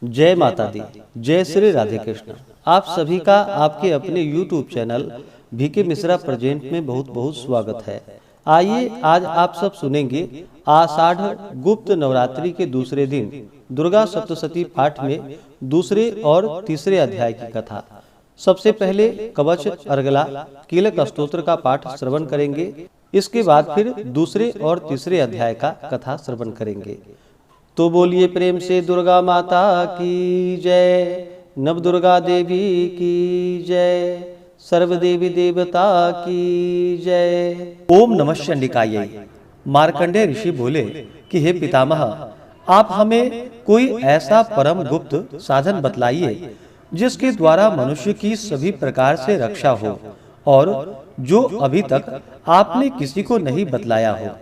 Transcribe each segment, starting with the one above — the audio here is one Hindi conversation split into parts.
जय माता दी, जय श्री राधे कृष्ण। आप सभी का आपके अपने YouTube channel VK Mishra present में बहुत बहुत स्वागत है। आइए आज आप सब सुनेंगे आषाढ़ गुप्त नवरात्रि के दूसरे दिन दुर्गा सप्तशती पाठ में दूसरे और तीसरे अध्याय की कथा। सबसे पहले कवच अर्गला कीलक स्तोत्र का पाठ श्रवण करेंगे। इसके बाद फिर दूसरे और तीसरे अध्याय का कथा श्रवण करेंगे। तो बोलिए प्रेम से दुर्गा माता की जय, नव दुर्गा देवी की जय, सर्व देवी देवता की जय। ओम नमः शंडिकायै। मार्कंडेय ऋषि बोले कि हे पितामह, आप हमें कोई ऐसा परम गुप्त साधन बतलाइए जिसके द्वारा मनुष्य की सभी प्रकार से रक्षा हो और जो अभी तक आपने किसी को नहीं बतलाया हो।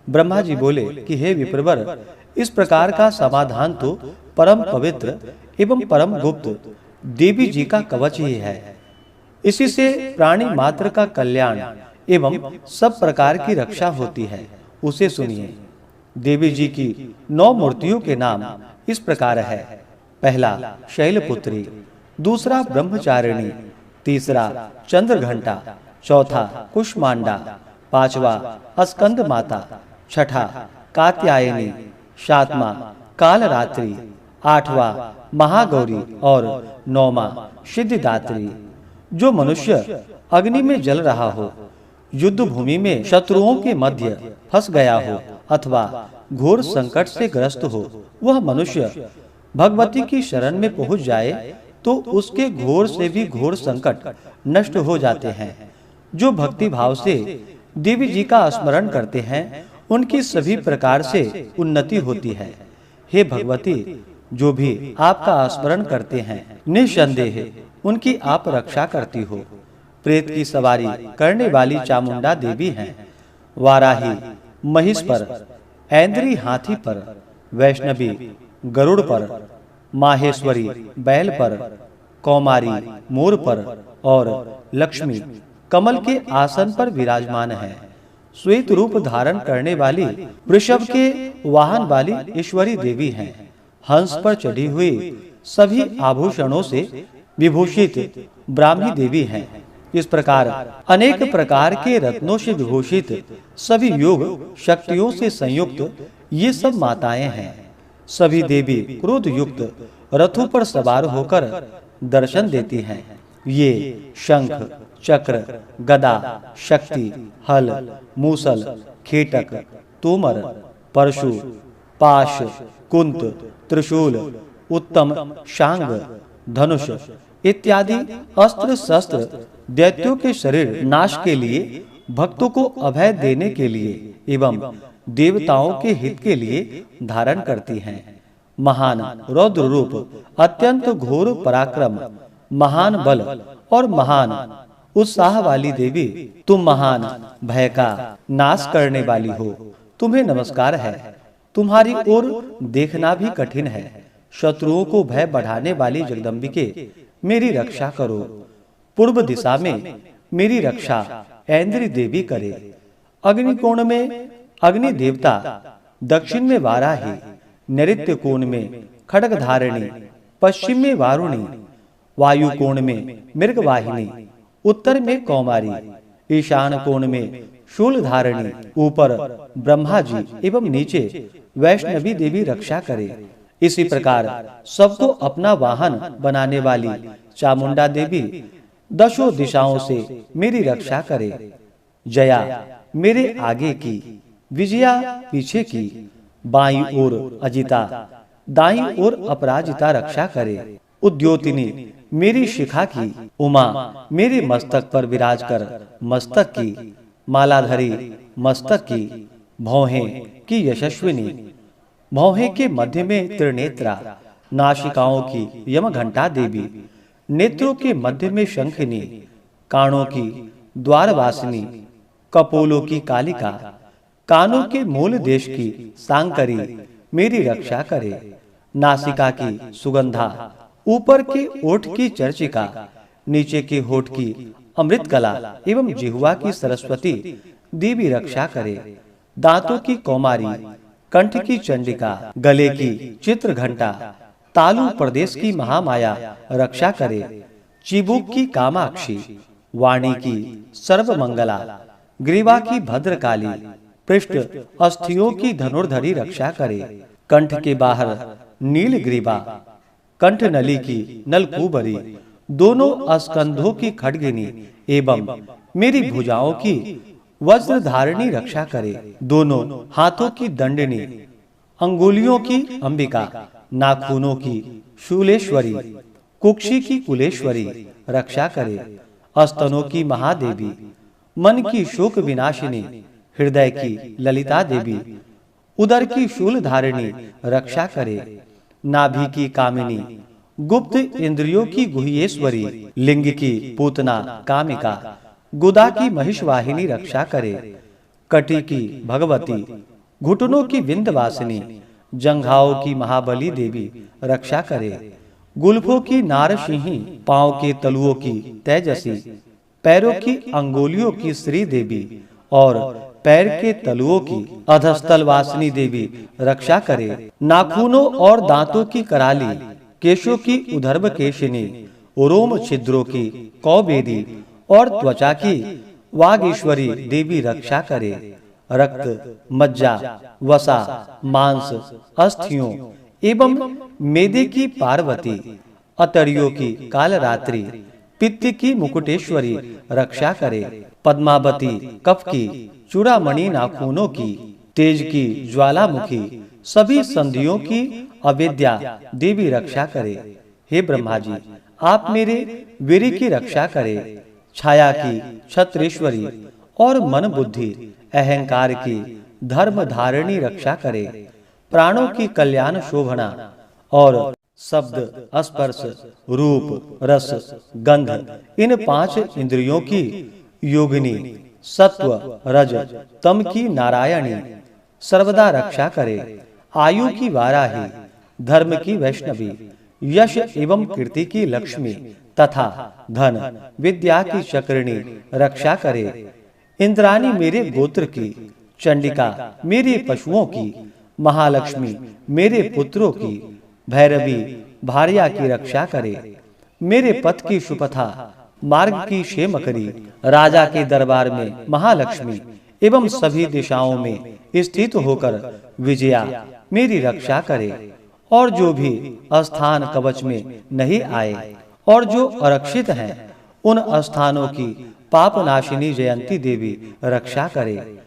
ब्रह्मा जी बोले कि हे विप्रवर, इस प्रकार का समाधान तो परम पवित्र एवं परम गुप्त देवी जी का कवच ही है। इसी से प्राणी मात्र का कल्याण एवं सब प्रकार की रक्षा होती है। उसे सुनिए। देवी जी की 9 मूर्तियों के नाम इस प्रकार है। पहला शैलपुत्री, दूसरा ब्रह्मचारिणी, तीसरा चंद्रघंटा, चौथा कुष्मांडा, पांचवा स्कंद माता, छठा कात्यायनी, सातवां कालरात्रि, आठवां महागौरी और नौवां सिद्धिदात्री। जो मनुष्य अग्नि में जल रहा हो, युद्ध भूमि में शत्रुओं के मध्य फंस गया हो अथवा घोर संकट से ग्रस्त हो, वह मनुष्य भगवती की शरण में पहुंच जाए तो उसके घोर से भी घोर संकट नष्ट हो जाते हैं। जो भक्ति भाव से देवी जी का स्मरण करते हैं, उनकी सभी प्रकार से उन्नति होती है। हे भगवती, जो भी आपका स्मरण करते हैं, निस्संदेह उनकी आप रक्षा करती हो। प्रेत की सवारी करने वाली चामुंडा देवी हैं। वाराही महिष पर, ऐन्द्री हाथी पर, वैष्णवी गरुड़ पर, माहेश्वरी बैल पर, कौमारी मोर पर और लक्ष्मी कमल के आसन पर विराजमान है। श्वेत रूप धारण करने वाली वृषभ के वाहन वाली ईश्वरी देवी हैं। हंस पर चढ़ी हुई सभी आभूषणों से विभूषित ब्राह्मी देवी हैं। इस प्रकार अनेक प्रकार के रत्नों से विभूषित सभी योग शक्तियों से संयुक्त ये सब माताएं हैं। सभी देवी क्रोध युक्त रथों पर सवार होकर दर्शन देती हैं। ये शंख, चक्र, गदा, शक्ति, हल, मूसल, खेटक, तोमर, परशु, पाश, कुंत, त्रिशूल, उत्तम, शांग, धनुष इत्यादि अस्त्र शस्त्र दैत्यों के शरीर नाश के लिए, भक्तों को अभय देने के लिए एवं देवताओं के हित के लिए धारण करती हैं। महान रौद्र रूप, अत्यंत घोर पराक्रम, महान बल और महान उत्साह वाली देवी, तुम महान भय का नाश करने वाली हो। तुम्हें नमस्कार है। तुम्हारी ओर देखना भी कठिन है। शत्रुओं को भय बढ़ाने वाली जगदम्बिके, मेरी रक्षा करो। पूर्व दिशा में मेरी रक्षा ऐन्द्री देवी करे। अग्निकोण में अग्नि देवता, दक्षिण में वाराही, नैऋत्य कोण में खड्गधारिणी, पश्चिम में वारुणी, वायु कोण में मृगवाहिनी, उत्तर में कौमारी, ईशान कोण में शूलधारिणी, ऊपर ब्रह्मा जी एवं नीचे वैष्णवी देवी रक्षा करे। इसी प्रकार सबको अपना वाहन बनाने वाली चामुंडा देवी दशों दिशाओं से मेरी रक्षा करे। जया मेरे आगे की, विजया पीछे की, बाईं ओर अजिता, दाईं ओर अपराजिता रक्षा करे। उद्योतिनी मेरी शिखा की, उमा मेरे मस्तक पर विराज कर मस्तक की, मालाधरी मस्तक की, भौहें की यशस्विनी, भौहें के मध्य में त्रिनेत्रा, नासिकाओं की यमघंटा देवी, नेत्रों के मध्य में शंखिनी, कानों की द्वारवासिनी, कपोलों की कालिका, कानों के मूल देश की सांकरी मेरी रक्षा करे। नासिका की सुगंधा, ऊपर के ओठ की चर्चिका, नीचे के होठ की अमृत कला एवं जिह्वा की सरस्वती देवी रक्षा करे। दांतों की कौमारी, कंठ की चंडिका, गले की चित्र घंटा, तालु प्रदेश की महामाया रक्षा करे। चिबुक की कामाक्षी, वाणी की सर्वमंगला, ग्रीवा की भद्रकाली, पृष्ठ अस्थियों की धनुर्धरी रक्षा करे। कंठ के बाहर नील ग्रीवा, कंठ नली की नलकूबरी, दोनों स्कंधों की खड्गिनी एवं मेरी भुजाओं की वज्र धारणी रक्षा करे। दोनों हाथों की दंडनी, अंगुलियों की अंबिका, नाखूनों की शूलेश्वरी, कुक्षी की कुलेश्वरी रक्षा करे। स्तनों की महादेवी, मन की शोक विनाशिनी, हृदय की ललिता देवी, उदर की शूल धारिणी रक्षा करे। नाभि की कामिनी, गुप्त इंद्रियों की गुह्येश्वरी, लिंग की पूतना कामिका, गुदा की महिषवाहिनी रक्षा करे। कटी की भगवती, घुटनों की विंध्यवासिनी, जंघाओं की महाबली देवी रक्षा करे। गुल्फों की नारसिंही, पांव के तलुओं की तेजसी, पैरों की अंगुलियों की श्री देवी और पैर के तलुओं की अधस्थल वासिनी देवी रक्षा करे। नाखूनों और दांतों की कराली, केशों की उधर्भ केशिनी, रोम छिद्रों की कौबेदी और त्वचा की वागीश्वरी देवी रक्षा करे। रक्त, मज्जा, वसा, मांस, अस्थियों एवं मेदे की पार्वती, अतरियों की कालरात्रि, पित्त की मुकुटेश्वरी रक्षा करे। पद्मावती, कफ की चूड़ामणि नाखूनों की, तेज की ज्वालामुखी, सभी संधियों की अवेद्या देवी रक्षा करे। हे ब्रह्मा जी, आप मेरे वीर की रक्षा करे। छाया की छत्रेश्वरी और मन बुद्धि अहंकार की धर्म धारिणी रक्षा करे। प्राणों की कल्याण शोभना और शब्द, स्पर्श, रूप, रस, गंध, इन 5 इंद्रियों की योगिनी, सत्व, रज, तम की नारायणी सर्वदा रक्षा करे। आयु की वाराही, धर्म की वैष्णवी, यश एवं कीर्ति की लक्ष्मी तथा धन विद्या की चक्रिणी रक्षा करे। इंद्राणी मेरे गोत्र की, चंडिका मेरे पशुओं की, महालक्ष्मी मेरे पुत्रों की, भैरवी भार्या की रक्षा करे। मेरे पथ की सुपथा, मार्ग की क्षेमकरी, राजा के दरबार में महालक्ष्मी एवं सभी दिशाओं में स्थित होकर विजया मेरी रक्षा करे। और जो भी स्थान कवच में नहीं आए और जो आरक्षित हैं, उन स्थानों की पापनाशिनी जयंती देवी रक्षा करे।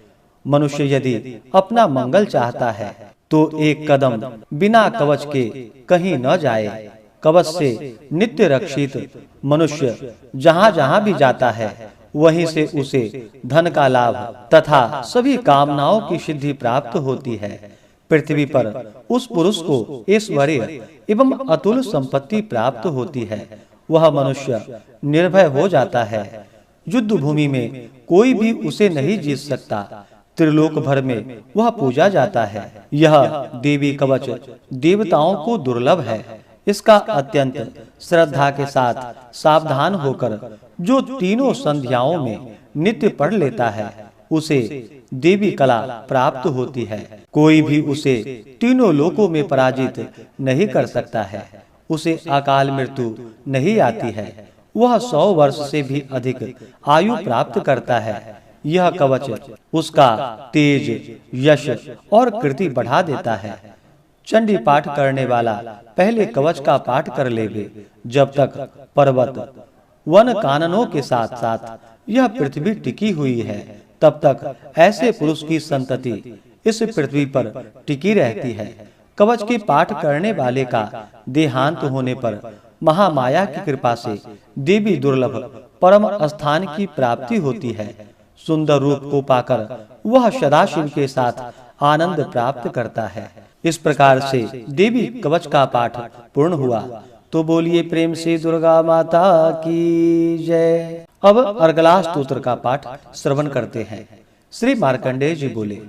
मनुष्य यदि अपना मंगल चाहता है तो एक कदम बिना कवच के कहीं न जाए। कवच से नित्य रक्षित मनुष्य जहाँ-जहाँ भी जाता है, वहीं से उसे धन का लाभ तथा सभी कामनाओं की सिद्धि प्राप्त होती है। पृथ्वी पर उस पुरुष को ऐश्वर्य एवं अतुल संपत्ति प्राप्त होती है। वह मनुष्य निर्भय हो जाता है। युद्ध भूमि में कोई भी उसे नहीं जीत सकता। त्रिलोक भर में वह पूजा जाता है। यह देवी कवच देवताओं को दुर्लभ है। इसका अत्यंत श्रद्धा के साथ सावधान होकर जो तीनों संध्याओं में नित्य पढ़ लेता है, उसे देवी कला प्राप्त होती है। कोई भी उसे तीनों लोकों में पराजित नहीं कर सकता है। उसे अकाल मृत्यु नहीं आती है। वह 100 वर्ष से भी अधिक आयु प्राप्त करता है। यह कवच उसका तेज, यश और कीर्ति बढ़ा देता है। चंडी पाठ करने वाला पहले कवच का पाठ कर लेवे। जब तक पर्वत, वन काननों के साथ-साथ यह पृथ्वी टिकी हुई है, तब तक ऐसे पुरुष की संतति इस पृथ्वी पर टिकी रहती है। कवच के पाठ करने वाले का देहांत होने पर महामाया की कृपा से देवी दुर्लभ परम स्थान की प्राप्ति होती है। सुंदर रूप को पाकर वह सदाशिव के साथ आनंद प्राप्त करता है। इस प्रकार से देवी कवच का पाठ पूर्ण हुआ। तो बोलिए प्रेम से दुर्गा माता की जय। अब अर्गला स्तोत्र का पाठ श्रवण करते हैं। श्री मार्कंडेय जी बोले,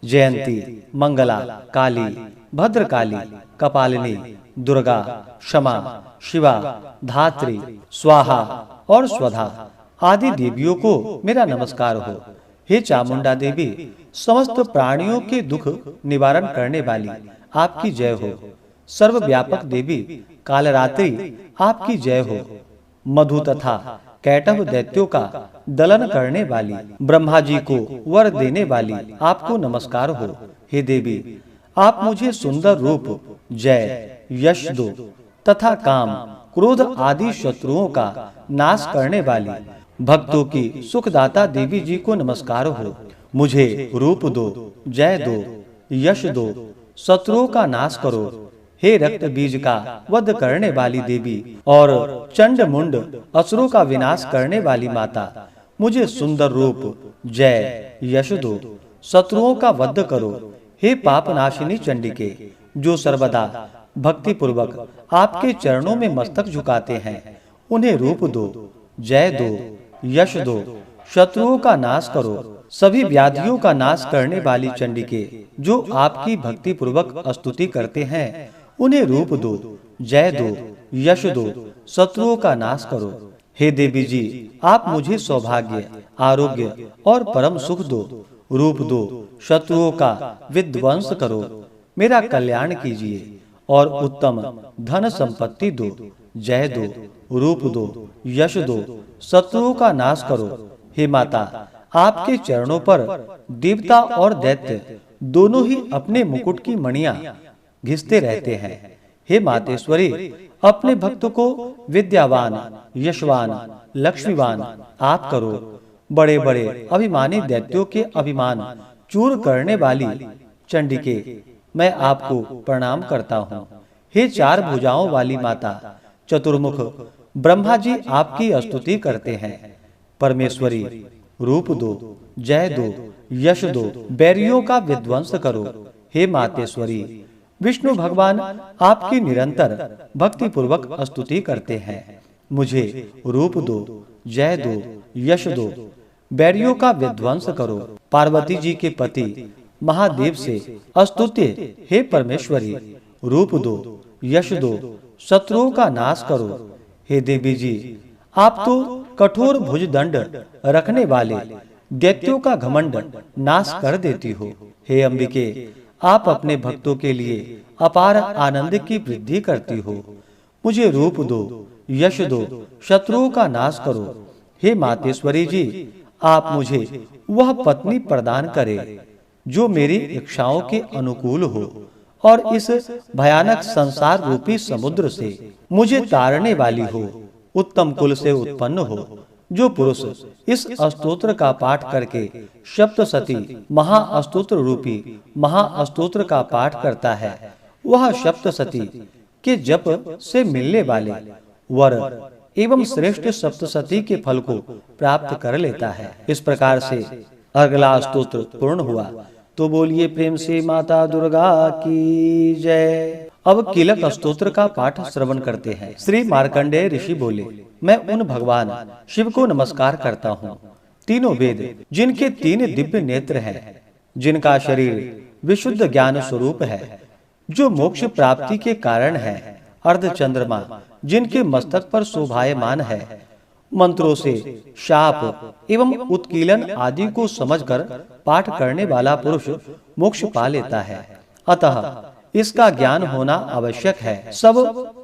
जयंती, मंगला, काली, भद्रकाली, कपालिनी, दुर्गा, क्षमा, शिवा, धात्री, स्वाहा और स्वधा आदि देवियों को मेरा नमस्कार हो। हे चामुंडा देवी, समस्त प्राणियों के दुख निवारण करने वाली आपकी जय हो। सर्वव्यापक देवी कालरात्रि आपकी जय हो। मधु तथा कैटभ दैत्यों का दलन करने वाली, ब्रह्मा जी को वर देने वाली आपको नमस्कार हो। हे देवी, आप मुझे सुंदर रूप, जय, यश दो तथा काम, क्रोध आदि शत्रुओं का नाश करने वाली, भक्तों की सुखदाता देवी जी को नमस्कार हो। मुझे रूप दो, जय दो, यश दो, शत्रुओं का नाश करो। हे रक्त बीज का वध करने वाली देवी और चंड मुंड असुरों का विनाश करने वाली माता, मुझे सुंदर रूप, जय, यश दो, शत्रुओं का वध करो। हे पाप नाशिनी चंडिके, जो सर्वदा भक्ति पूर्वक आपके चरणों में मस्तक झुकाते हैं, उन्हें रूप दो, जय दो, यश दो, शत्रुओं का नाश करो। सभी व्याधियों का नाश करने वाली चंडिके, जो आपकी भक्ति पूर्वक स्तुति करते हैं, उन्हें रूप दो, जय दो, यश दो, शत्रुओं का नाश करो। हे देवी जी, आप मुझे सौभाग्य, आरोग्य और परम सुख दो। रूप दो, शत्रुओं का विध्वंस करो। मेरा कल्याण कीजिए और उत्तम धन संपत्ति दो। जय दो, रूप दो, यश दो, शत्रुओं का नाश करो। हे माता, आपके चरणों पर देवता और दैत्य दोनों ही अपने मुकुट की मणियां घिसते रहते हैं। हे मातेश्वरी, अपने भक्त को विद्यावान, यशवान, लक्ष्मीवान आप करो। बड़े बड़े अभिमानी दैत्यों के अभिमान चूर करने वाली चंडिके, मैं आपको प्रणाम करता हूँ। हे चार भुजाओं वाली माता, चतुर्मुख ब्रह्मा जी आपकी स्तुति करते हैं। परमेश्वरी, रूप दो, जय दो, यश दो, बैरियों का विध्वंस करो। हे मातेश्वरी, विष्णु भगवान आपकी निरंतर भक्ति पूर्वक स्तुति करते हैं। मुझे रूप दो, जय दो, यश दो, बैरियों का विध्वंस करो। पार्वती जी के पति महादेव से स्तुत्य हे परमेश्वरी, रूप दो, यश दो, शत्रुओं का नाश करो। हे देवी जी, आप तो कठोर भुजदंड रखने वाले दैत्यों का घमंड नाश कर देती हो। हे अंबिके, आप अपने भक्तों के लिए अपार आनंद की वृद्धि करती हो। मुझे रूप दो, यश दो, शत्रुओं का नाश करो। हे मातेश्वरी जी, आप मुझे वह पत्नी प्रदान करे जो मेरी इच्छाओं के अनुकूल हो और इस भयानक संसार रूपी समुद्र से मुझे तारने वाली हो। उत्तम कुल से उत्पन्न हो। जो पुरुष इस स्तोत्र का पाठ करके सप्तशती महास्तोत्र रूपी महास्तोत्र का पाठ करता है, वह सप्तशती के जप से मिलने वाले वर एवं श्रेष्ठ सप्तशती के फल को प्राप्त कर लेता है। इस प्रकार से अगला स्तोत्र पूर्ण हुआ। तो बोलिए प्रेम से माता दुर्गा की जय। अब कीलक स्तोत्र का पाठ श्रवण करते हैं। श्री मार्कंडेय ऋषि बोले, मैं उन भगवान शिव को नमस्कार करता हूँ, तीनों वेद जिनके 3 दिव्य नेत्र हैं, जिनका शरीर विशुद्ध ज्ञान स्वरूप है, जो मोक्ष प्राप्ति के कारण है, अर्धचंद्रमा जिनके मस्तक पर शोभायमान है, मंत्रों से शाप एवं उत्कीलन आदि को समझकर पाठ करने वाला पुरुष मोक्ष पा लेता है। अतः इसका ज्ञान होना आवश्यक है। सब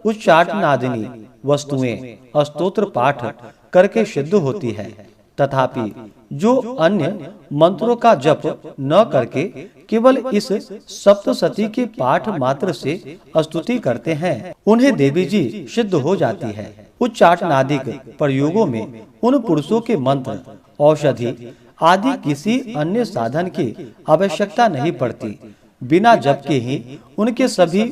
उच्चाटनादिनी वस्तुएं स्तोत्र पाठ करके सिद्ध होती है, तथापि जो अन्य मंत्रों का जप न करके केवल इस सप्तशती के पाठ मात्र से स्तुति करते हैं, उन्हें देवी जी सिद्ध हो जाती है। उच्चाटनादिक प्रयोगों में उन पुरुषों के मंत्र, औषधि आदि किसी अन्य साधन की आवश्यकता नहीं पड़ती। बिना जप के ही उनके सभी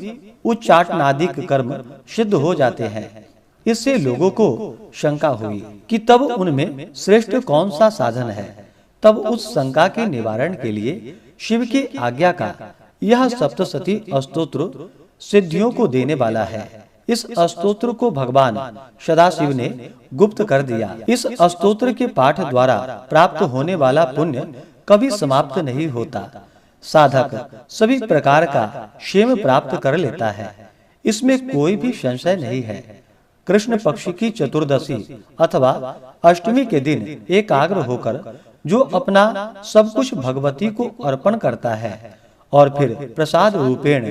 उच्चाटनादिक कर्म सिद्ध हो जाते हैं। इससे लोगों को शंका हुई कि तब उनमें श्रेष्ठ कौन सा साधन है। तब उस शंका के निवारण के लिए शिव की आज्ञा का यह सप्तशती स्तोत्र सिद्धियों को देने वाला है। इस स्तोत्र को भगवान सदाशिव ने गुप्त कर दिया। इस स्तोत्र के पाठ द्वारा प्राप्त होने वाला पुण्य कभी समाप्त नहीं होता। साधक सभी प्रकार का क्षेम प्राप्त कर लेता है, इसमें कोई भी संशय नहीं है। कृष्ण पक्ष की चतुर्दशी अथवा अष्टमी के दिन एकाग्र होकर जो अपना सब कुछ भगवती को अर्पण करता है और फिर प्रसाद रूपेण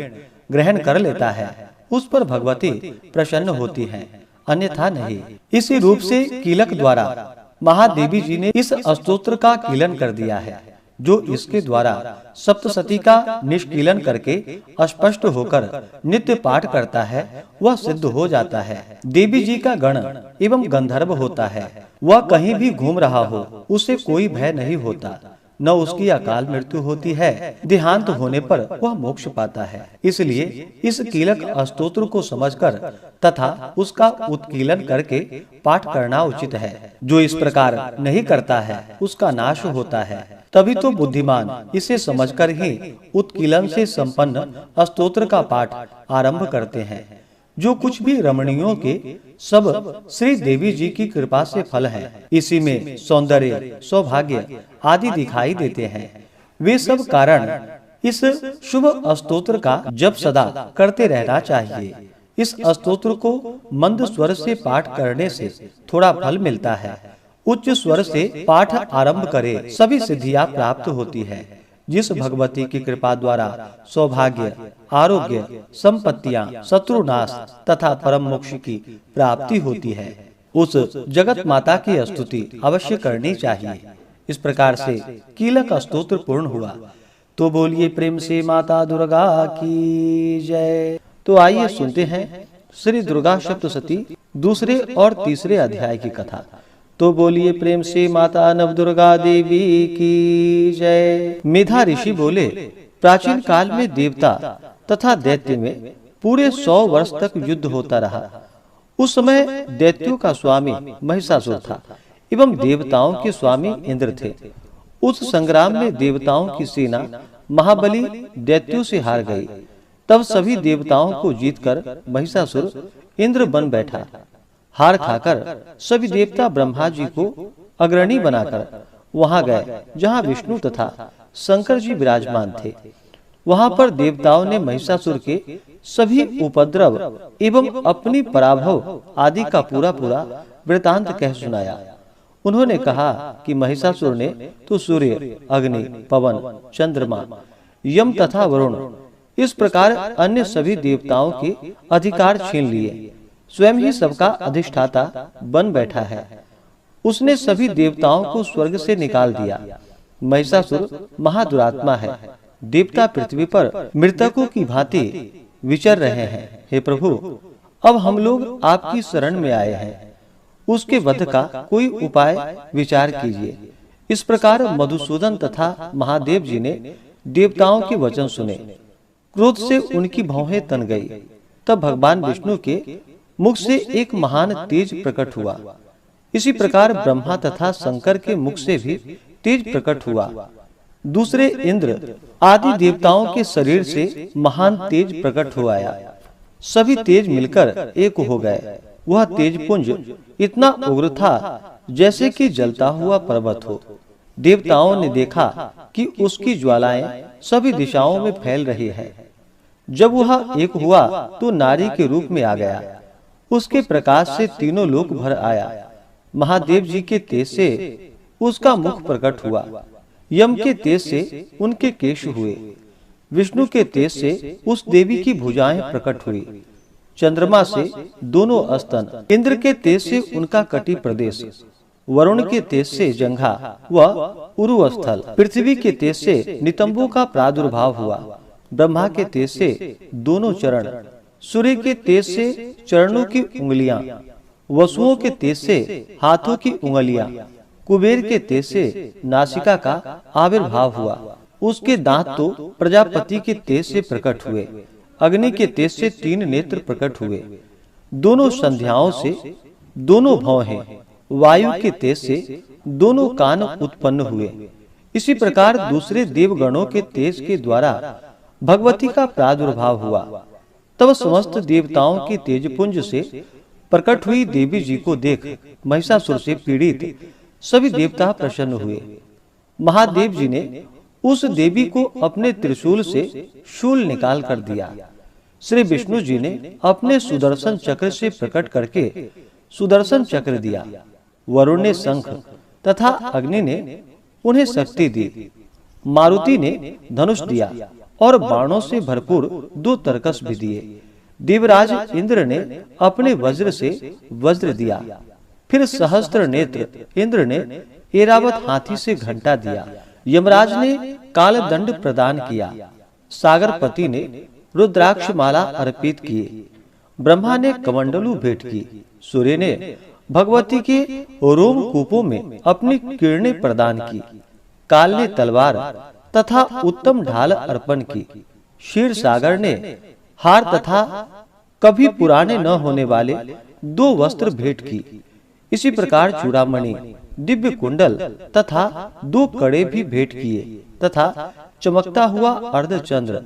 ग्रहण कर लेता है, उस पर भगवती प्रसन्न होती हैं, अन्यथा नहीं। इसी रूप से कीलक द्वारा महादेवी जी ने इस स्तोत्र का कीलन कर दिया है। जो इसके द्वारा सप्तसती का निष्कीलन करके स्पष्ट होकर नित्य पाठ करता है, वह सिद्ध हो जाता है। देवी जी का गण एवं गंधर्व होता है। वह कहीं भी घूम रहा हो, उसे कोई भय नहीं होता, न उसकी अकाल मृत्यु होती है। देहांत होने पर वह मोक्ष पाता है। इसलिए इस कीलक स्तोत्र को समझकर तथा उसका उत्कीलन करके पाठ करना उचित है। जो इस प्रकार नहीं करता है, उसका नाश होता है। तभी तो बुद्धिमान इसे समझकर ही उत्कीलन से संपन्न स्तोत्र का पाठ आरंभ करते हैं। जो कुछ भी रमणियों के सब श्री देवी जी की कृपा से फल है। इसी में सौंदर्य, सौभाग्य आदि दिखाई देते हैं। वे सब कारण इस शुभ स्तोत्र का जप सदा करते रहना चाहिए। इस स्तोत्र को मंद स्वर से पाठ करने से थोड़ा फल मिलता है। उच्च स्वर से पाठ आरंभ करे, सभी सिद्धियां प्राप्त होती है। जिस भगवती की कृपा द्वारा सौभाग्य, आरोग्य, संपत्तियां, शत्रुनाश तथा परम मोक्ष की प्राप्ति होती है, उस जगत माता की स्तुति अवश्य करनी चाहिए। इस प्रकार से कीलक स्तोत्र पूर्ण हुआ। तो बोलिए प्रेम से माता दुर्गा की जय। तो आइए सुनते हैं श्री दुर्गा सप्तशती दूसरे और तीसरे अध्याय की कथा। तो बोलिए प्रेम से माता नवदुर्गा देवी की जय। मेधा ऋषि बोले, प्राचीन काल में देवता तथा दैत्य में पूरे 100 वर्ष तक युद्ध होता रहा। उस समय दैत्यों का स्वामी महिषासुर था एवं देवताओं के स्वामी इंद्र थे। उस संग्राम में देवताओं की सेना महाबली दैत्यों से हार गई। तब सभी देवताओं को जीतकर महिषासुर इंद्र बन बैठा। हार खाकर सभी देवता ब्रह्मा जी को अग्रणी बनाकर वहां गए जहां विष्णु तथा शंकर जी विराजमान थे। वहां पर देवताओं ने महिषासुर के सभी उपद्रव एवं अपनी पराभव आदि का पूरा वृतांत कह सुनाया। उन्होंने कहा कि महिषासुर ने तो सूर्य, अग्नि, पवन, चंद्रमा, यम तथा वरुण इस प्रकार अन्य सभी देवताओं के अधिकार छीन लिए। स्वयं ही सबका अधिष्ठाता बन बैठा है। उसने सभी देवताओं को स्वर्ग से निकाल दिया। महिषासुर महादुरात्मा है। देवता पृथ्वी पर मृतकों की भांति विचर रहे हैं। हे प्रभु, अब हम लोग आपकी शरण में आए हैं। उसके वध का कोई उपाय विचार कीजिए। इस प्रकार मधुसूदन तथा महादेव जी ने देवताओं के वचन सुने। क्रोध से उनकी भौहें तन गई। तब भगवान विष्णु के मुख से एक महान तेज प्रकट हुआ। इसी प्रकार ब्रह्मा तथा शंकर के मुख से भी तेज प्रकट हुआ। दूसरे इंद्र आदि देवताओं के शरीर से महान तेज प्रकट हो आया। सभी तेज मिलकर एक हो गए। वह तेजपुंज इतना उग्र था जैसे कि जलता हुआ पर्वत हो। देवताओं ने देखा कि उसकी ज्वालाएं सभी दिशाओं में फैल रही है। जब वह एक हुआ तो नारी के रूप में आ गया। उसके प्रकाश से तीनों लोक भर आया। महादेव जी के तेज से उसका मुख प्रकट हुआ। यम के तेज से उनके केश हुए। विष्णु के तेज से उस देवी की भुजाएं प्रकट हुई। चंद्रमा से दोनों स्तन, इंद्र के तेज से उनका कटी प्रदेश, वरुण के तेज से जंघा व उरुस्थल, पृथ्वी के तेज से नितंबों का प्रादुर्भाव हुआ। ब्रह्मा के तेज से दोनों चरण, सूर्य के तेज से चरणों की उंगलियां, वसुओं के तेज से हाथों की उंगलियां, कुबेर के तेज से नासिका का आविर्भाव हुआ। उसके दांत तो प्रजापति के तेज से प्रकट हुए। अग्नि के तेज से 3 नेत्र प्रकट हुए। दोनों संध्याओं से दोनों भौहें, वायु के तेज से दोनों कान उत्पन्न हुए। इसी प्रकार दूसरे देवगणों के तेज के द्वारा भगवती का प्रादुर्भाव हुआ। तब समस्त देवताओं के तेजपुंज से प्रकट हुई देवी जी को देख महिषासुर से पीड़ित सभी देवता प्रसन्न हुए। महादेव जी ने उस देवी को अपने त्रिशूल से शूल निकाल कर दिया। श्री विष्णु जी ने अपने सुदर्शन चक्र से प्रकट करके सुदर्शन चक्र दिया। वरुण ने शंख तथा अग्नि ने उन्हें शक्ति दी। मारुति ने धनुष दिया और बाणों से भरपूर 2 तरकस भी दिए। देवराज इंद्र ने अपने वज्र से वज्र दिया। फिर सहस्त्र नेत्र इंद्र ने ऐरावत हाथी से घंटा दिया। यमराज ने कालदंड प्रदान किया। सागरपति ने रुद्राक्ष माला अर्पित किए। ब्रह्मा ने कमंडलू भेंट की। सूर्य ने भगवती के रोम कूपों में अपनी किरणें प्रदान की। काल ने तलवार तथा उत्तम ढाल अर्पण की। क्षीर सागर ने हार तथा कभी पुराने न होने वाले 2 वस्त्र भेंट की। इसी प्रकार चूड़ामणि, दिव्य कुंडल तथा 2 कड़े भी भेंट किए तथा चमकता हुआ अर्धचंद्र,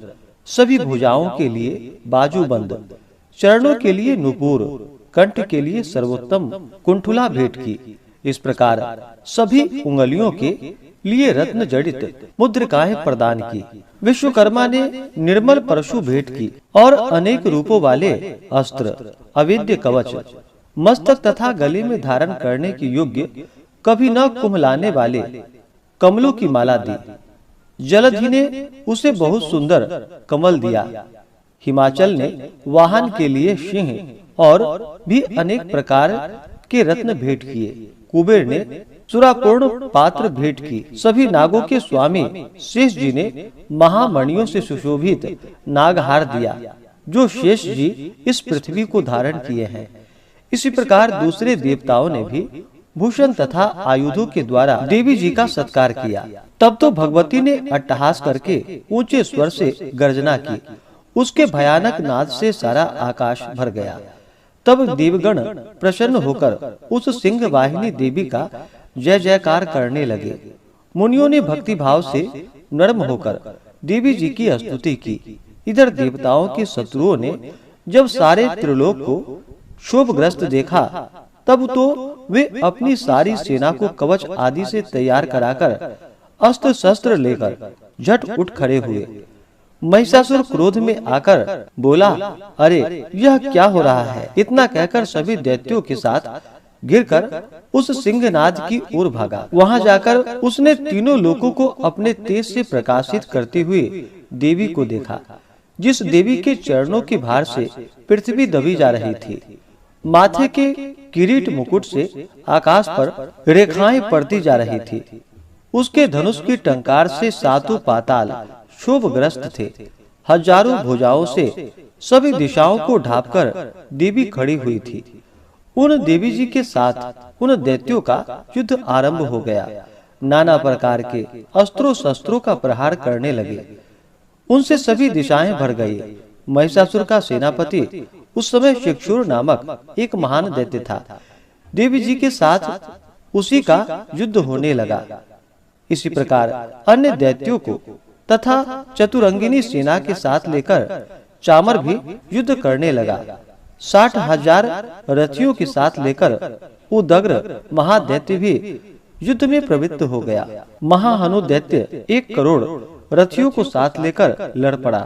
सभी भुजाओं के लिए बाजूबंद, चरणों के लिए नुपुर, कंठ के लिए सर्वोत्तम कुंठुला भेंट की। इस प्रकार सभी उंगलियों के लिए रत्न जड़ित मुद्रिकाएं प्रदान की। विश्वकर्मा ने निर्मल परशु भेंट की और अनेक रूपों वाले अस्त्र, अवेद्य कवच, मस्तक तथा गले में धारण करने के योग्य कभी न कुम्हलाने वाले कमलों की माला दी। जलधि ने उसे बहुत सुंदर कमल दिया। हिमाचल ने वाहन के लिए सिंह और भी अनेक प्रकार के रत्न भेंट किए। कुबेर ने सुरापूर्ण पात्र भेंट की। सभी नागों के स्वामी शेष जी ने महामणियों से सुशोभित नागहार दिया, जो शेष जी इस पृथ्वी को धारण किए हैं। इसी प्रकार दूसरे देवताओं ने भी भूषण तथा आयुधों के द्वारा देवी जी का सत्कार किया। तब तो भगवती ने अट्टहास करके ऊंचे स्वर से गर्जना की। उसके भयानक नाद से सारा आकाश भर गया। तब देवगण प्रसन्न होकर उस सिंह वाहिनी देवी का जय जयकार करने लगे। मुनियों ने भक्ति भाव से नर्म होकर देवी जी की स्तुति की। इधर देवताओं के शत्रुओं ने जब सारे त्रिलोक को क्षोभग्रस्त देखा, तब तो वे अपनी सारी सेना को कवच आदि से तैयार कराकर अस्त्र शस्त्र लेकर झट उठ खड़े हुए। महिषासुर क्रोध में आकर बोला, अरे यह क्या हो रहा है? इतना कहकर सभी दैत्यों के साथ गिरकर उस सिंहनाद की ओर भागा। वहां जाकर उसने तीनों लोकों को अपने तेज से प्रकाशित करती हुई देवी को देखा, जिस देवी के चरणों के भार से पृथ्वी दबी जा रही थी। माथे के किरीट मुकुट से आकाश पर रेखाएं पड़ती जा रही थी। उसके धनुष की टंकार से 7 पाताल क्षोभग्रस्त थे। हजारों भुजाओं से सभी दिशाओं को ढांपकर देवी खड़ी हुई थी। उन देवी जी के साथ उन दैत्यों का युद्ध आरंभ हो गया। नाना प्रकार के अस्त्रों शस्त्रों का प्रहार करने लगे। उनसे सभी दिशाएं भर गई। महिषासुर का सेनापति उस समय शिक्षुर नामक एक महान दैत्य था। देवी जी के साथ उसी का युद्ध होने लगा। इसी प्रकार अन्य दैत्यों को तथा चतुरंगिनी सेना के साथ लेकर चामर भी युद्ध करने लगा। 60,000 रथियों के साथ लेकर उदग्र महादैत्य भी युद्ध में प्रवृत्त हो गया। महाहनु दैत्य 1 करोड़ रथियों को साथ लेकर लड़ पड़ा।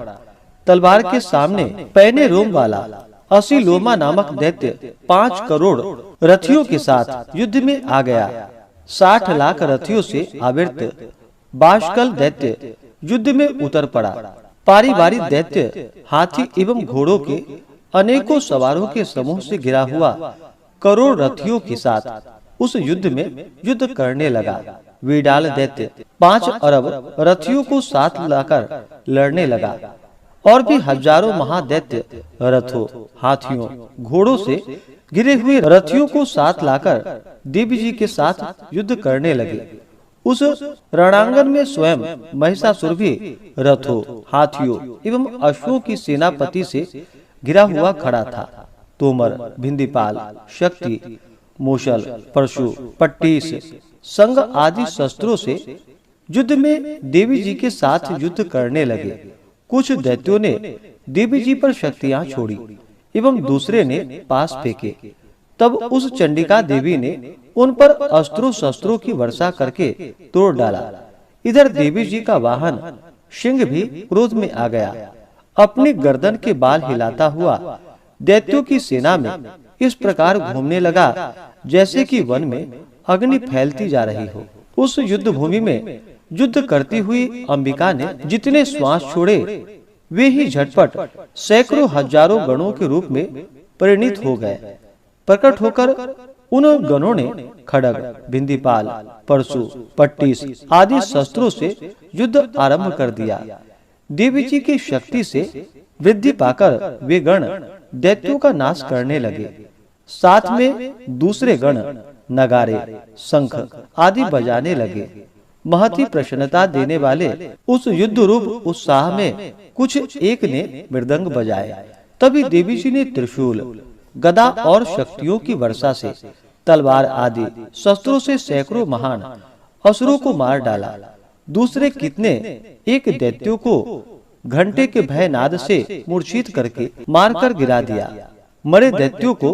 तलवार के सामने पैने रोम वाला असीलोमा नामक दैत्य 5 करोड़ रथियों के साथ युद्ध में आ गया। 60 लाख रथियों से आवृत बाष्कल दैत्य युद्ध में उतर पड़ा। पारिवारिक दैत्य हाथी एवं घोड़ों के अनेकों सवारों के समूह से घिरा हुआ करोड़ रथियों के साथ उस युद्ध में युद्ध करने लगा। विडाल दैत्य 5 अरब रथियों को साथ लाकर लड़ने लगा। और भी हजारों महादैत्य रथों, हाथियों, घोड़ों से घिरे हुए रथियों को साथ लाकर देवी जी के साथ युद्ध करने लगे। उस रणांगन में स्वयं महिषासुर भी रथों, हाथियों एवं अश्वों की सेनापति से घिरा हुआ खड़ा था। तोमर, भिंदीपाल, शक्ति, मूषल, परशु, पट्टीस, संग आदि शस्त्रों से युद्ध में देवी जी के साथ युद्ध करने लगे। कुछ दैत्यों ने देवी जी पर शक्तियां छोड़ी एवं दूसरे ने पास फेंके। तब उस चंडिका देवी ने उन पर अस्त्रों शस्त्रों की वर्षा करके तोड़ डाला। इधर देवी जी का वाहन सिंह भी क्रोध में आ गया। अपनी गर्दन के बाल हिलाता हुआ दैत्यों की सेना में इस प्रकार घूमने लगा जैसे कि वन में अग्नि फैलती जा रही हो। उस युद्ध भूमि में युद्ध करती हुई अंबिका ने जितने श्वास छोड़े वे ही झटपट सैकड़ों हजारों गणों के रूप में परिणित हो गए। प्रकट होकर उन गणों ने खड्ग, बिंदीपाल, परशु, पट्टिस आदि शस्त्रों से युद्ध आरंभ कर दिया। देवी जी की शक्ति से वृद्धि पाकर वे गण दैत्यों का नाश करने लगे। साथ में दूसरे गण नगारे, शंख आदि बजाने लगे। महती प्रसन्नता देने वाले उस युद्ध रूप उत्साह में कुछ एक ने मृदंग बजाए। तभी देवी जी ने त्रिशूल, गदा और शक्तियों की वर्षा से, तलवार आदि शस्त्रों से सैकड़ों महान असुरों को मार डाला। दूसरे कितने एक दैत्यों को घंटे के भयनाद से मूर्छित करके मारकर गिरा दिया। मरे दैत्यों को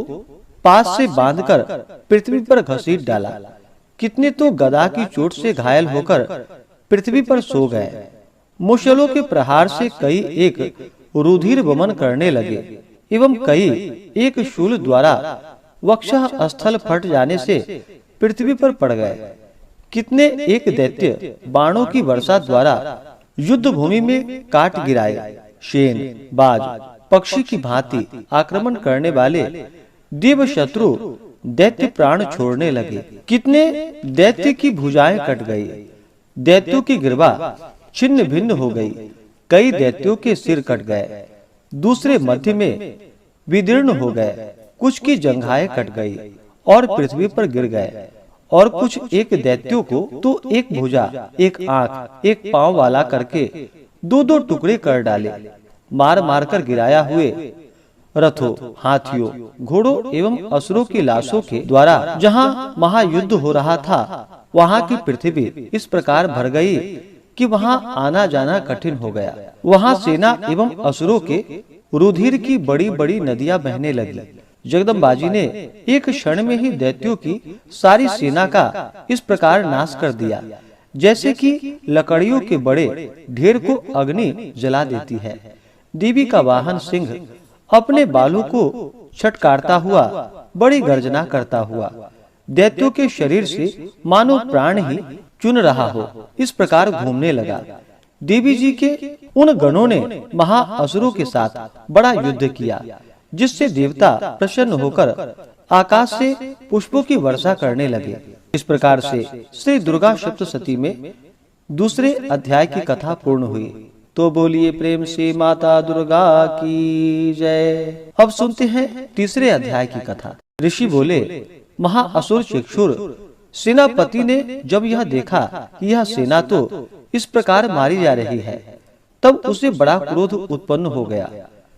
पास से बांधकर पृथ्वी पर घसीट डाला। कितने तो गदा की चोट से घायल होकर पृथ्वी पर सो गए। मुशलों के प्रहार से कई एक रुधिर वमन करने लगे एवं कई एक शूल द्वारा वक्षः स्थल फट जाने से पृथ्वी पर पड़ गए। कितने एक दैत्य बाणों की वर्षा द्वारा युद्ध भूमि में काट गिराए। शेन, बाज, पक्षी की भांति आक्रमण करने वाले देव शत्रु दैत्य प्राण छोड़ने लगे। कितने दैत्य की भुजाएं कट गई, दैत्यों की गिरवा छिन्न भिन्न हो गई। कई दैत्यों के सिर कट गए, दूसरे मध्य में विदीर्ण हो गए। कुछ की जंघाएं कट गई और पृथ्वी पर गिर गए। और कुछ एक दैत्यों को तो एक भुजा, एक आंख, एक पांव वाला करके दो दो टुकड़े कर डाले। मार मार कर गिराया हुए रथों, हाथियों, घोड़ों एवं असुरों की लाशों के द्वारा जहाँ महायुद्ध हो रहा था, वहाँ की पृथ्वी इस प्रकार भर गई कि वहाँ आना जाना कठिन हो गया। वहाँ सेना एवं असुरों के रुधिर की बड़ी बड़ी नदियां बहने लगी। जगदम्बा जी ने एक क्षण में ही दैत्यों की सारी सेना का इस प्रकार नाश कर दिया, जैसे कि लकड़ियों के बड़े ढेर को अग्नि जला देती है। देवी का वाहन सिंह अपने बालों को छटकारता हुआ, बड़ी गर्जना करता हुआ दैत्यों के शरीर से मानो प्राण ही चुन रहा हो, इस प्रकार घूमने लगा। देवी जी के उन गणों ने महाअसुरों के साथ बड़ा युद्ध किया, जिससे देवता प्रसन्न होकर आकाश से पुष्पों की वर्षा करने लगे। इस प्रकार से श्री दुर्गा सप्तशती में दूसरे अध्याय की कथा पूर्ण हुई। तो बोलिए प्रेम से माता दुर्गा की जय। अब सुनते हैं तीसरे अध्याय की कथा। ऋषि बोले, महाअसुर चक्षुर सेनापति ने जब यह देखा कि यह सेना तो इस प्रकार मारी जा रही है, तब उसे बड़ा क्रोध उत्पन्न हो गया।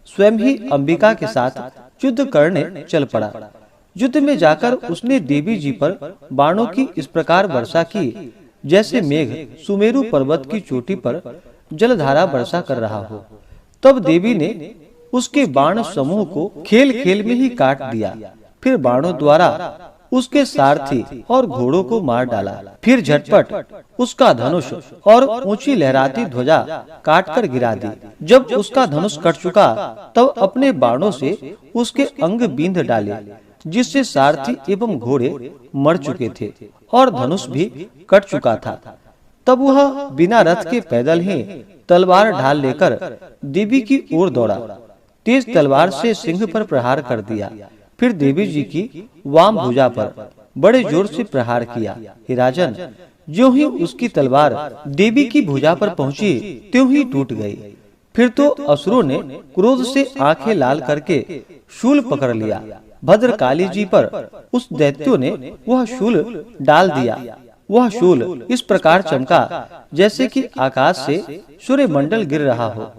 स्वयं ही अंबिका के साथ युद्ध करने चल पड़ा। युद्ध में जाकर उसने देवी जी पर बाणों की इस प्रकार वर्षा की, जैसे मेघ सुमेरु पर्वत की चोटी पर जलधारा वर्षा कर रहा हो। तब देवी ने उसके बाण समूह को खेल खेल में ही काट दिया। फिर बाणों द्वारा उसके सारथी और घोड़ों को मार डाला। फिर झटपट उसका धनुष और ऊंची लहराती ध्वजा काटकर गिरा दी। जब उसका धनुष कट चुका, तब अपने बाणों से उसके अंग बींध डाले, जिससे सारथी एवं घोड़े मर चुके थे और धनुष भी कट चुका था। तब वह बिना रथ के पैदल ही तलवार ढाल लेकर देवी की ओर दौड़ा। तेज तलवार से सिंह पर प्रहार कर दिया। फिर देवी जी की वाम भुजा पर बड़े जोर से प्रहार किया। हे राजन, ज्यों ही उसकी तलवार देवी की भुजा पर पहुंची, त्यों ही टूट गई। फिर तो असुरों ने क्रोध से आंखें लाल करके शूल पकड़ लिया। भद्रकाली जी पर उस दैत्यों ने वह शूल डाल दिया। वह शूल इस प्रकार चमका जैसे कि आकाश से सूर्य मंडल गिर रहा हो।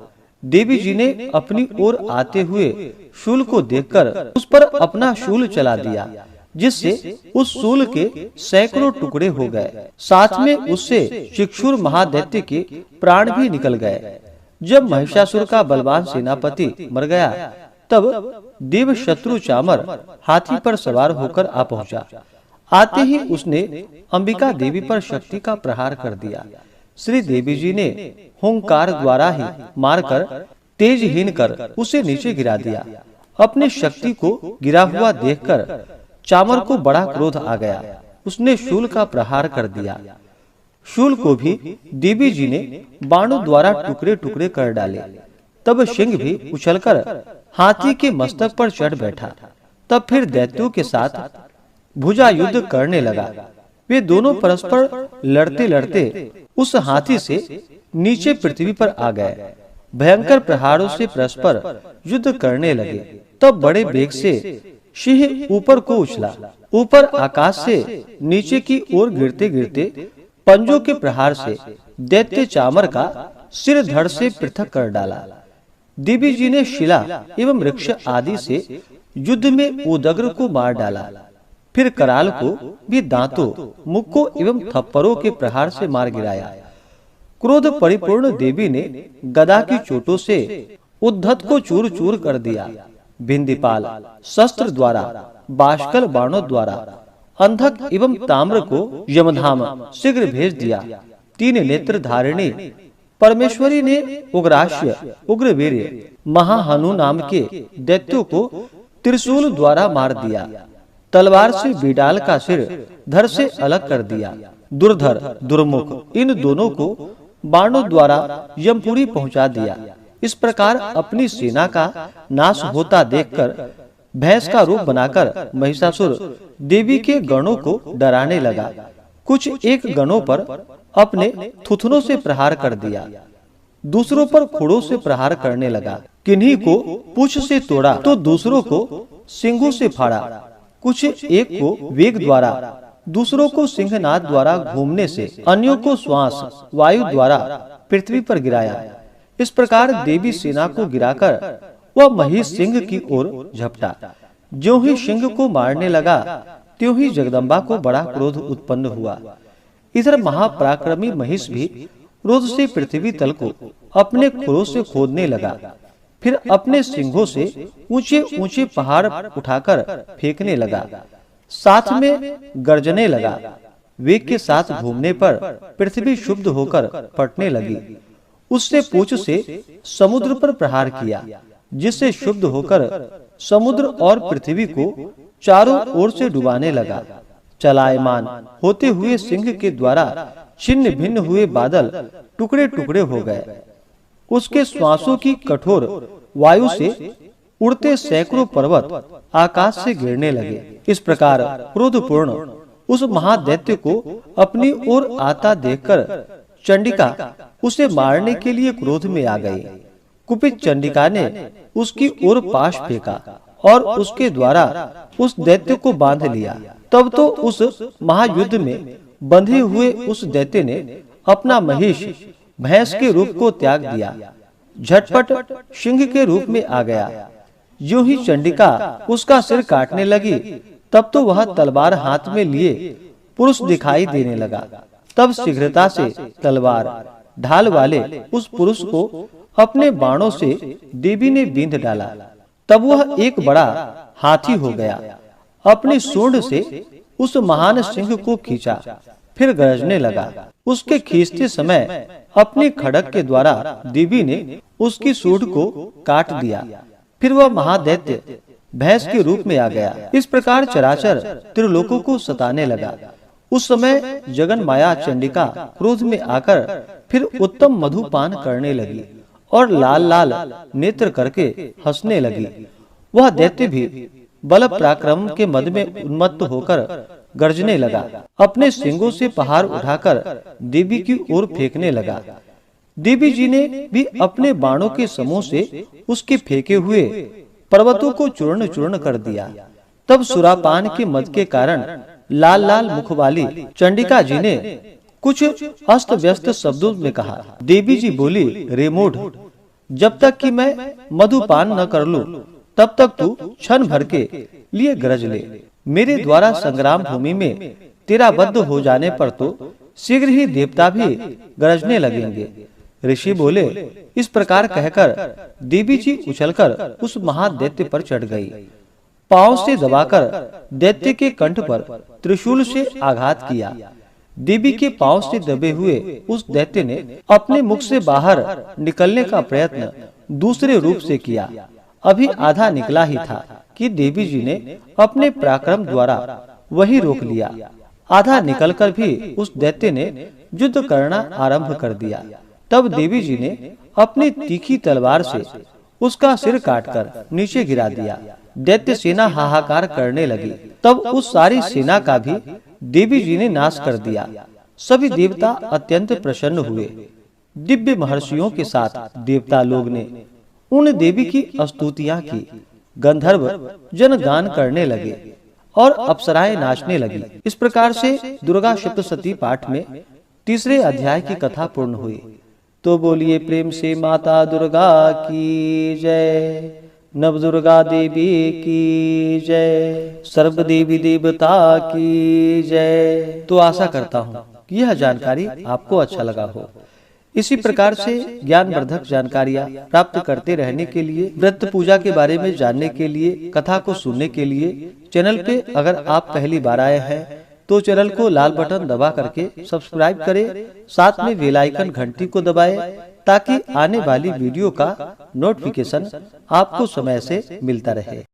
देवी जी ने अपनी ओर आते हुए शूल को देखकर उस पर अपना शूल चला दिया, जिससे उस शूल के सैकड़ों टुकड़े हो गए। साथ में उससे चक्षुर महादैत्य के प्राण भी निकल गए। जब महिषासुर का बलवान सेनापति मर गया, तब देव शत्रु चामर हाथी पर सवार होकर आ पहुंचा। आते ही उसने अंबिका देवी पर शक्ति का प्रहार कर दिया। श्री देवी जी ने हुंकार द्वारा ही मारकर तेजहीन कर उसे नीचे गिरा दिया। अपनी शक्ति को गिरा हुआ देखकर चामर को बड़ा क्रोध आ गया। उसने शूल का प्रहार कर दिया। शूल को भी देवी जी ने बाणों द्वारा टुकड़े टुकड़े कर डाले। तब सिंह भी उछलकर हाथी के मस्तक पर चढ़ बैठा। तब फिर दैत्यों के साथ भुजा युद्ध करने लगा। वे दोनों परस्पर लड़ते लड़ते उस हाथी से नीचे पृथ्वी पर आ गए। भयंकर प्रहारों से परस्पर युद्ध करने लगे। तब बड़े वेग से सिंह ऊपर को उछला। ऊपर आकाश से नीचे की ओर गिरते गिरते पंजों के प्रहार से दैत्य चामर का सिर धड़ से पृथक कर डाला। देवी जी ने शिला एवं वृक्ष आदि से युद्ध में उदग्र को मार डाला। फिर कराल को भी दांतों, मुक्कों एवं थप्पड़ों के प्रहार से मार गिराया। क्रोध परिपूर्ण देवी ने गदा की चोटों से उद्धत को चूर चूर कर दिया। बिंदीपाल शस्त्र द्वारा, बाष्कल बाणों द्वारा अंधक एवं ताम्र को यमधाम शीघ्र भेज दिया। तीन नेत्र धारिणी परमेश्वरी ने उग्राश्य, उग्रवीर्य, महाहनु नाम के दैत्यों को त्रिशूल द्वारा मार दिया। तलवार से बिडाल का सिर धड़ से अलग कर दिया। दुर्धर, दुर्मुख इन दोनों को बाणों द्वारा यमपुरी पहुंचा दिया। इस प्रकार अपनी सेना का नाश होता देखकर भैंस का रूप बनाकर महिषासुर देवी के गणों को डराने लगा। कुछ एक गणों पर अपने थुथनों से प्रहार कर दिया, दूसरों पर खुड़ों से प्रहार करने लगा। किन्हीं को पूंछ से तोड़ा तो दूसरों को सिंगों से फाड़ा। कुछ एक को वेग द्वारा, दूसरों को सिंहनाद द्वारा घूमने से, अन्यों को श्वास वायु द्वारा पृथ्वी पर गिराया। इस प्रकार देवी सेना को गिराकर वह महिष सिंह की ओर झपटा। ज्यों ही सिंह को मारने लगा त्यों ही जगदम्बा को बड़ा क्रोध उत्पन्न हुआ। इधर महापराक्रमी महिष भी क्रोध से पृथ्वी तल को अपने खुरों से खोदने लगा। फिर अपने सिंहों से ऊंचे ऊंचे पहाड़ उठाकर फेंकने लगा। साथ में गर्जने लगा। वेग के साथ घूमने पर पृथ्वी शुद्ध होकर फटने लगी। उससे पूंछ से समुद्र पर प्रहार किया, जिससे शुद्ध होकर समुद्र और पृथ्वी को चारों ओर से डुबाने लगा। चलायमान होते हुए सिंह के द्वारा छिन्न भिन्न हुए बादल टुकड़े टुकड़े हो गए। उसके श्वासों की कठोर वायु से उड़ते सैकड़ों पर्वत आकाश से गिरने लगे। इस प्रकार क्रोधपूर्ण उस महादैत्य को अपनी ओर आता देखकर चंडिका उसे मारने के लिए क्रोध में आ गई। कुपित चंडिका ने उसकी ओर पाश फेंका और उसके द्वारा उस दैत्य को बांध लिया। तब तो उस महायुद्ध में बंधे हुए उस दैत्य ने अपना महिष भैंस के रूप को त्याग दिया, झटपट सिंह के रूप में आ गया। यूं ही चंडिका उसका सिर काटने लगी, तब तो वह तलवार हाथ में लिए पुरुष दिखाई देने लगा। तब शीघ्रता से तलवार ढाल वाले उस पुरुष को अपने बाणों से देवी ने बींध डाला। तब वह एक बड़ा हाथी हो गया। अपनी सूंड से उस महान सिंह को खींचा, फिर गरजने लगा। उसके खींचते समय अपने खड़ग के द्वारा देवी ने उसकी सूंड को काट दिया। फिर वह महादैत्य भैंस के रूप में आ गया। इस प्रकार चराचर त्रिलोकों को सताने लगा। उस समय जगन माया चंडिका क्रोध में आकर फिर उत्तम मधुपान करने लगी और लाल लाल नेत्र करके हंसने लगी। वह दैत्य भी बल पराक्रम के मद में उन्मत्त होकर गर्जने लगा। अपने सिंगों से पहाड़ उठाकर देवी की ओर फेंकने लगा। देवी जी ने भी अपने बाणों के समूह से उसके फेंके हुए पर्वतों को चूर्ण चूर्ण कर दिया। तब सुरापान के मद के कारण लाल लाल मुख वाली चंडिका जी ने कुछ अस्त व्यस्त शब्दों में कहा। देवी जी बोली, रे मूढ़, जब तक कि मैं मधुपान न कर लूं, तब तक तू क्षण भर के लिए गरज ले। मेरे द्वारा संग्राम भूमि में तेरा वध हो जाने पर तो शीघ्र ही देवता भी गरजने लगेंगे। ऋषि बोले, इस प्रकार कहकर देवी जी उछलकर उस महादैत्य पर चढ़ गई। पांव से दबाकर दैत्य के कंठ पर त्रिशूल से आघात किया। देवी के पांव से दबे हुए उस दैत्य ने अपने मुख से बाहर निकलने का प्रयत्न दूसरे रूप से किया। अभी आधा निकला ही था कि देवी जी ने अपने पराक्रम द्वारा वही रोक लिया। आधा निकलकर भी उस दैत्य ने युद्ध करना आरंभ कर दिया। तब देवी जी ने अपनी तीखी तलवार से उसका सिर काटकर नीचे गिरा दिया। दैत्य सेना हाहाकार करने लगी। तब उस सारी सेना का भी देवी जी ने नाश कर दिया। सभी देवता अत्यंत प्रसन्न हुए। दिव्य महर्षियों के साथ देवता लोग ने उन देवी की स्तुतियां की। गंधर्व जन गान करने लगे और अप्सराएं नाचने लगी। इस प्रकार से दुर्गा सप्तशती पाठ में तीसरे अध्याय की कथा पूर्ण हुई। तो बोलिए प्रेम से माता दुर्गा की जय, नव दुर्गा देवी की जय, सर्व देवी देवता की जय। तो आशा करता हूँ कि यह जानकारी आपको अच्छा लगा हो। इसी प्रकार से ज्ञानवर्धक जानकारियाँ प्राप्त करते रहने के लिए, व्रत पूजा के बारे में जानने के लिए, कथा को सुनने के लिए चैनल पे अगर आप पहली बार आए हैं तो चैनल को लाल बटन दबा करके सब्सक्राइब करें। साथ में बेल आइकन घंटी को दबाएं ताकि आने वाली वीडियो का नोटिफिकेशन आपको समय से मिलता रहे।